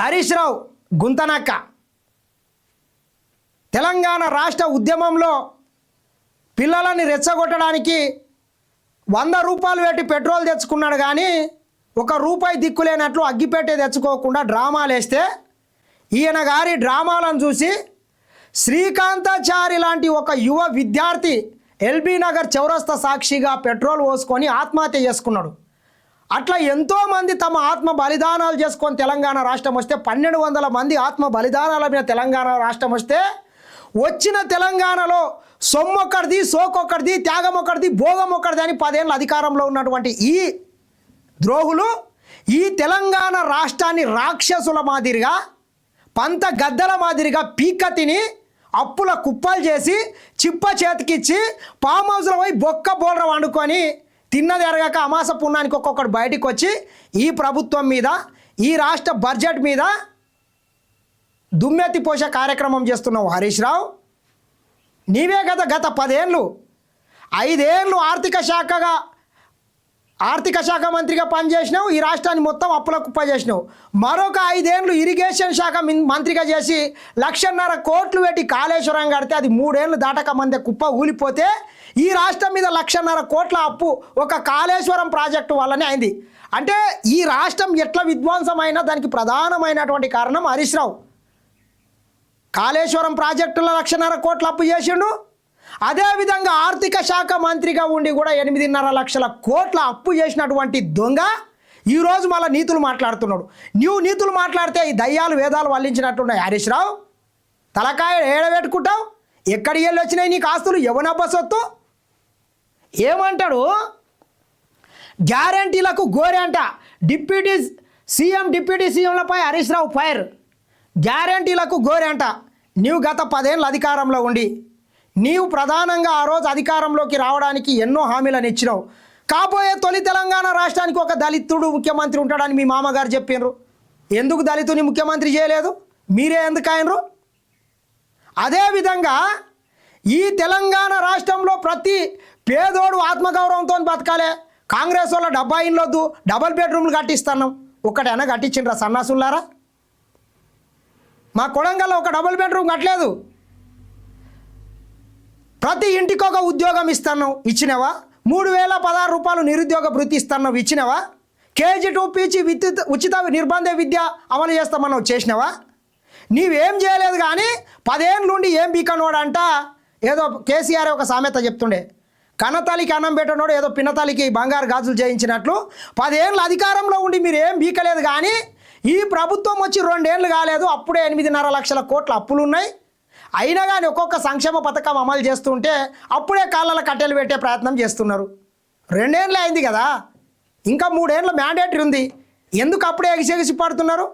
హరీష్ రావు గుంతనక్క తెలంగాణ రాష్ట్ర ఉద్యమంలో పిల్లలని రెచ్చగొట్టడానికి 100 రూపాయలు పెట్టి పెట్రోల్ తెచ్చుకున్నాడు కానీ ₹1 దిక్కులేనట్లు అగ్గిపెట్టే తెచ్చుకోకుండా డ్రామాలు వేస్తే ఈయన గారి డ్రామాలను చూసి శ్రీకాంతాచారి లాంటి ఒక యువ విద్యార్థి ఎల్బీ నగర్ చౌరస్తా సాక్షిగా పెట్రోల్ పోసుకొని ఆత్మహత్య చేసుకున్నాడు. అట్లా ఎంతోమంది తమ ఆత్మ బలిదానాలు చేసుకొని తెలంగాణ రాష్ట్రం వస్తే 1200 మంది ఆత్మ బలిదానాల మీద తెలంగాణ రాష్ట్రం వస్తే వచ్చిన తెలంగాణలో సొమ్మొక్కడిది సోకొక్కడిది త్యాగం ఒక్కడిది భోగం ఒక్కడిది అని 10 ఏళ్ళ అధికారంలో ఉన్నటువంటి ఈ ద్రోహులు ఈ తెలంగాణ రాష్ట్రాన్ని రాక్షసుల మాదిరిగా పంత గద్దల మాదిరిగా పీక తిని అప్పుల కుప్పలు చేసి చిప్ప చేతికిచ్చి ఫామ్ హౌస్లో పోయి బొక్క బోల్ర వండుకొని తిన్నది ఎరగాక అమాస పుణ్యానికి ఒక్కొక్కడు బయటికి వచ్చి ఈ ప్రభుత్వం మీద ఈ రాష్ట్ర బడ్జెట్ మీద దుమ్మెత్తి పోసే కార్యక్రమం చేస్తున్నావు హరీష్ రావు. నీవే కదా గత 10 ఏళ్ళు 5 ఏళ్ళు ఆర్థిక శాఖ మంత్రిగా పనిచేసినావు. ఈ రాష్ట్రాన్ని మొత్తం అప్పుల కుప్ప చేసినావు. మరొక 5 ఏళ్ళు ఇరిగేషన్ శాఖ మంత్రిగా చేసి 1,50,000 కోట్లు పెట్టి కాళేశ్వరం కడితే అది 3 ఏళ్ళు దాటక మందే కుప్ప ఊలిపోతే ఈ రాష్ట్రం మీద 1,50,000 కోట్ల అప్పు ఒక కాళేశ్వరం ప్రాజెక్టు వల్లనే అయింది. అంటే ఈ రాష్ట్రం ఎట్లా విధ్వంసమైన దానికి ప్రధానమైనటువంటి కారణం హరీష్ రావు. కాళేశ్వరం ప్రాజెక్టులో 1,50,000 కోట్ల అప్పు చేసిండు. అదేవిధంగా ఆర్థిక శాఖ మంత్రిగా ఉండి కూడా 8.5 లక్షల కోట్ల అప్పు చేసినటువంటి దొంగ ఈరోజు మళ్ళీ నీతులు మాట్లాడుతున్నాడు. నువ్వు నీతులు మాట్లాడితే ఈ దయ్యాలు వేదాలు వల్లించినట్టున్నాయి హరీష్ రావు. తలకాయ ఏడబెట్టుకుంటావు. ఎక్కడికి వెళ్ళి వచ్చినాయి నీకు ఆస్తులు? ఎవనబ్బ సొత్తు? ఏమంటాడు? గ్యారంటీలకు గోరంట. Deputy సీఎంలపై Harish Rao fire. గ్యారంటీలకు గోరంట. నీవు గత 10 ఏళ్ళు అధికారంలో ఉండి నీవు ప్రధానంగా ఆ రోజు అధికారంలోకి రావడానికి ఎన్నో హామీలను ఇచ్చినావు. కాబోయే తొలి తెలంగాణ రాష్ట్రానికి ఒక దళితుడు ముఖ్యమంత్రి ఉంటాడని మీ మామగారు చెప్పినారు. ఎందుకు దళితుని ముఖ్యమంత్రి చేయలేదు? మీరే ఎందుకు అయినరు? అదేవిధంగా ఈ తెలంగాణ రాష్ట్రంలో ప్రతి పేదోడు ఆత్మగౌరవంతో బతకాలే. కాంగ్రెస్ వాళ్ళ 70 ఇండ్లు వద్దు, డబల్ బెడ్రూమ్లు కట్టిస్తున్నాం. ఒకటైనా కట్టించిండ్రా సన్నాసులారా? మా కొడంగల్లో ఒక డబుల్ బెడ్రూమ్ కట్టలేదు. ప్రతి ఇంటికి ఒక ఉద్యోగం ఇస్తున్నావు, ఇచ్చినవా? 3,016 రూపాయలు నిరుద్యోగ భృతి ఇస్తున్నావు, ఇచ్చినవా? KG to PG ఉచిత నిర్బంధ విద్య అమలు చేస్తామన్నావు, చేసినవా? నీవేం చేయలేదు. కానీ 10 ఏళ్ళ నుండి ఏం బీకనోడంట. ఏదో కేసీఆర్ ఒక సామెత చెప్తుండే, కన్నతల్లికి అన్నం పెట్టనోడు ఏదో పిన్నతల్లికి బంగారు గాజులు చేయించినట్లు 10 ఏళ్ళు అధికారంలో ఉండి మీరు ఏం బీకలేదు. కానీ ఈ ప్రభుత్వం వచ్చి 2 ఏళ్ళు కాలేదు, అప్పుడే 8.5 లక్షల కోట్ల అప్పులు ఉన్నాయి. అయినా కానీ ఒక్కొక్క సంక్షేమ పథకం అమలు చేస్తుంటే అప్పుడే కాళ్ళ కట్టెలు పెట్టే ప్రయత్నం చేస్తున్నారు. 2 ఏళ్ళు అయింది కదా, ఇంకా 3 ఏళ్ళ మ్యాండేటరీ ఉంది. ఎందుకు అప్పుడే ఎగిసి పడుతున్నారు?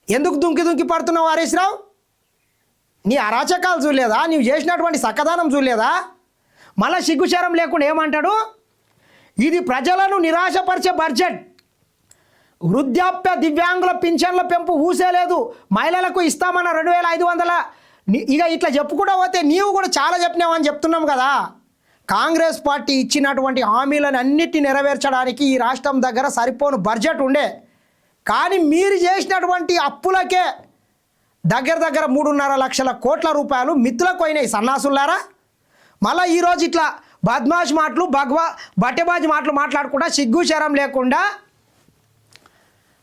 ఎందుకు దుంకి పడుతున్నావు హరీష్ రావు? నీ అరాచకాలు చూడలేదా? నీవు చేసినటువంటి సక్కదానం చూడలేదా? మళ్ళీ సిగ్గుచారం లేకుండా ఏమంటాడు? ఇది ప్రజలను నిరాశపరిచే బడ్జెట్. వృద్ధాప్య దివ్యాంగుల పింఛన్ల పెంపు ఊసేలేదు. మహిళలకు ఇస్తామన్న 2,500. ఇక ఇట్లా చెప్పుకుంటూ పోతే నీవు కూడా చాలా చెప్పినావని చెప్తున్నాం కదా. కాంగ్రెస్ పార్టీ ఇచ్చినటువంటి హామీలను అన్నిటిని నెరవేర్చడానికి ఈ రాష్ట్రం దగ్గర సరిపోను బడ్జెట్ ఉండే. కానీ మీరు చేసినటువంటి అప్పులకే దగ్గర 3.5 లక్షల కోట్ల రూపాయలు మిత్తులకు పోయినాయి సన్నాసులారా. మళ్ళీ ఈరోజు ఇట్లా బద్మాష్ మాటలు బట్టెబాజీ మాటలు మాట్లాడకుండా సిగ్గుచరం లేకుండా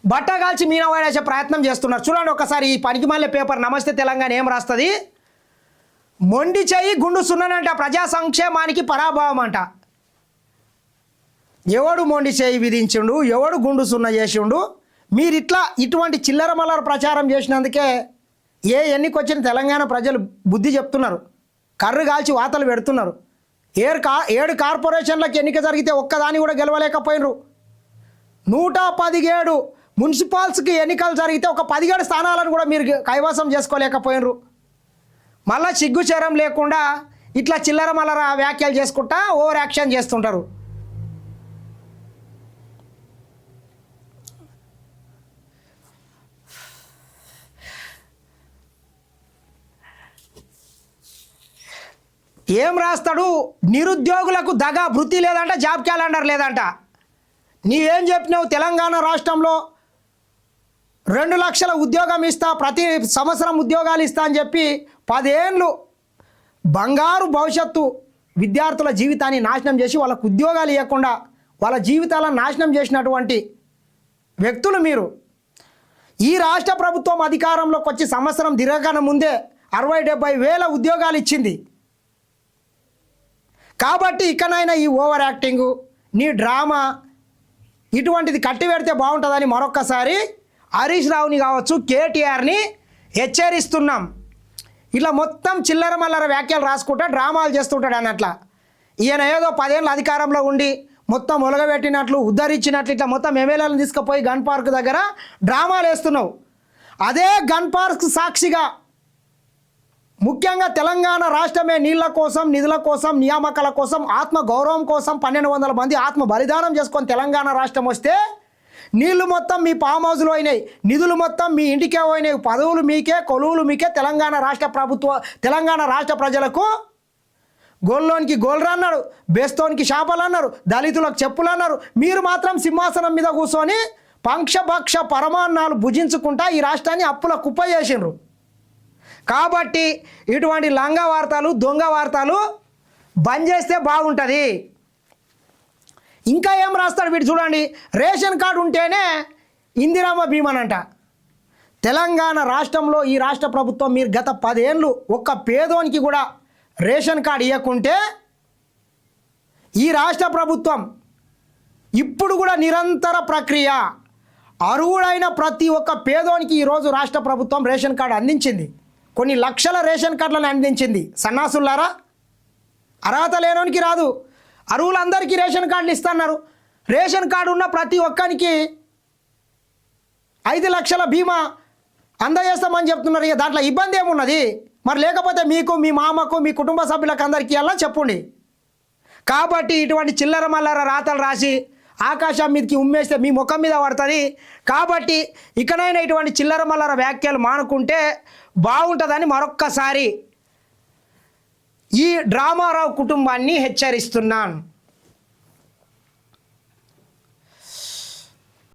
బట్టగాల్చి మీన వేసే ప్రయత్నం చేస్తున్నారు. చూడండి ఒకసారి ఈ పనికిమాలిన పేపర్ నమస్తే తెలంగాణ ఏం రాస్తుంది? మొండి చెయ్యి గుండు సున్ననంట, ప్రజా సంక్షేమానికి పరాభవం అంట. ఎవడు మొండి చెయ్యి విధించిండు, ఎవడు గుండు సున్న చేసిండు? మీరు ఇటువంటి చిల్లర మల్లర ప్రచారం చేసినందుకే ఎన్నికొచ్చిన తెలంగాణ ప్రజలు బుద్ధి చెప్తున్నారు, కర్రు కాల్చి వాతలు పెడుతున్నారు. 7 కార్పొరేషన్లకు ఎన్నిక జరిగితే ఒక్కదాన్ని కూడా గెలవలేకపోయినరు. 117 మున్సిపాల్స్కి ఎన్నికలు జరిగితే ఒక 17 స్థానాలను కూడా మీరు కైవసం చేసుకోలేకపోయినరు. మళ్ళీ సిగ్గుచరం లేకుండా ఇట్లా చిల్లర మల్లర వ్యాఖ్యలు చేసుకుంటా ఓవర్ యాక్షన్ చేస్తుంటారు. ఏం రాస్తాడు? నిరుద్యోగులకు దగా భృతి లేదంట, జాబ్ క్యాలెండర్ లేదంట. నీవేం చెప్పినావు? తెలంగాణ రాష్ట్రంలో 2 లక్షల ఉద్యోగం ఇస్తా, ప్రతి సంవత్సరం ఉద్యోగాలు ఇస్తా అని చెప్పి 10 ఏళ్ళు బంగారు భవిష్యత్తు విద్యార్థుల జీవితాన్ని నాశనం చేసి వాళ్ళకు ఉద్యోగాలు ఇవ్వకుండా వాళ్ళ జీవితాలను నాశనం చేసినటువంటి వ్యక్తులు మీరు. ఈ రాష్ట్ర ప్రభుత్వం అధికారంలోకి వచ్చి సంవత్సరం తిరగక ముందే 60-70 వేల ఉద్యోగాలు ఇచ్చింది. కాబట్టి ఇకనైనా ఈ ఓవర్ యాక్టింగు, నీ డ్రామా ఇటువంటిది కట్టి పెడితే బాగుంటుందని మరొక్కసారి హరీష్ రావుని కావచ్చు, కేటీఆర్ని హెచ్చరిస్తున్నాం. ఇట్లా మొత్తం చిల్లర మల్లర వ్యాఖ్యలు రాసుకుంటా డ్రామాలు చేస్తుంటాడు అన్నట్ల. ఈయన ఏదో 10 ఏళ్ళు అధికారంలో ఉండి మొత్తం ఒలగబెట్టినట్లు, ఉద్ధరించినట్లు ఇట్లా మొత్తం ఎమ్మెల్యేలను తీసుకుపోయి గన్ పార్క్ దగ్గర డ్రామాలు వేస్తున్నావు. అదే గన్ పార్క్ సాక్షిగా ముఖ్యంగా తెలంగాణ రాష్ట్రమే నీళ్ల కోసం, నిధుల కోసం, నియామకాల కోసం, ఆత్మ గౌరవం కోసం 1200 మంది ఆత్మ బలిదానం చేసుకొని తెలంగాణ రాష్ట్రం వస్తే నీళ్లు మొత్తం మీ ఫామ్ హౌస్లో అయినాయి, నిధులు మొత్తం మీ ఇంటికే పోయినాయి, పదవులు మీకే, కొలువులు మీకే. తెలంగాణ రాష్ట్ర ప్రజలకు గోల్లోనికి గోల్రా అన్నారు, బేస్తోనికి షాపలు అన్నారు, దళితులకు చెప్పులు అన్నారు. మీరు మాత్రం సింహాసనం మీద కూర్చొని పంక్షభక్ష పరమాన్నాలు భుజించుకుంటా ఈ రాష్ట్రాన్ని అప్పుల కుప్ప చేసిండ్రు. కాబట్టి ఇటువంటి లంగ వార్తలు, దొంగ వార్తలు బంద్ చేస్తే బాగుంటుంది. ఇంకా ఏం రాస్తాడు వీడు చూడండి. రేషన్ కార్డు ఉంటేనే ఇందిరమ్మ భీమనంట. తెలంగాణ రాష్ట్రంలో ఈ రాష్ట్ర ప్రభుత్వం మీరు గత 10 ఏళ్ళు ఒక్క పేదోనికి కూడా రేషన్ కార్డు ఇవ్వకుంటే ఈ రాష్ట్ర ప్రభుత్వం ఇప్పుడు కూడా నిరంతర ప్రక్రియ. అర్హుడైన ప్రతి ఒక్క పేదోనికి ఈరోజు రాష్ట్ర ప్రభుత్వం రేషన్ కార్డు అందించింది. కొన్ని లక్షల రేషన్ కార్డులను అందించింది. సన్నాసులారా, అర్హత లేనోనికి రాదు, అర్హులందరికీ రేషన్ కార్డులు ఇస్తున్నారు. రేషన్ కార్డు ఉన్న ప్రతి ఒక్కరికి 5 లక్షల బీమా అందజేస్తామని చెప్తున్నారు. ఇక దాంట్లో ఇబ్బంది ఏమున్నది? మరి లేకపోతే మీకు, మీ మామకు, మీ కుటుంబ సభ్యులకు అందరికీ అలా చెప్పండి. కాబట్టి ఇటువంటి చిల్లర మల్లర రాతలు రాసి ఆకాశం మీదకి ఉమ్మేస్తే మీ ముఖం మీద పడుతుంది. కాబట్టి ఇకనైనా ఇటువంటి చిల్లర మల్లర వ్యాఖ్యలు మానుకుంటే బాగుంటుందని మరొక్కసారి ఈ డ్రామారావు కుటుంబాన్ని హెచ్చరిస్తున్నాను.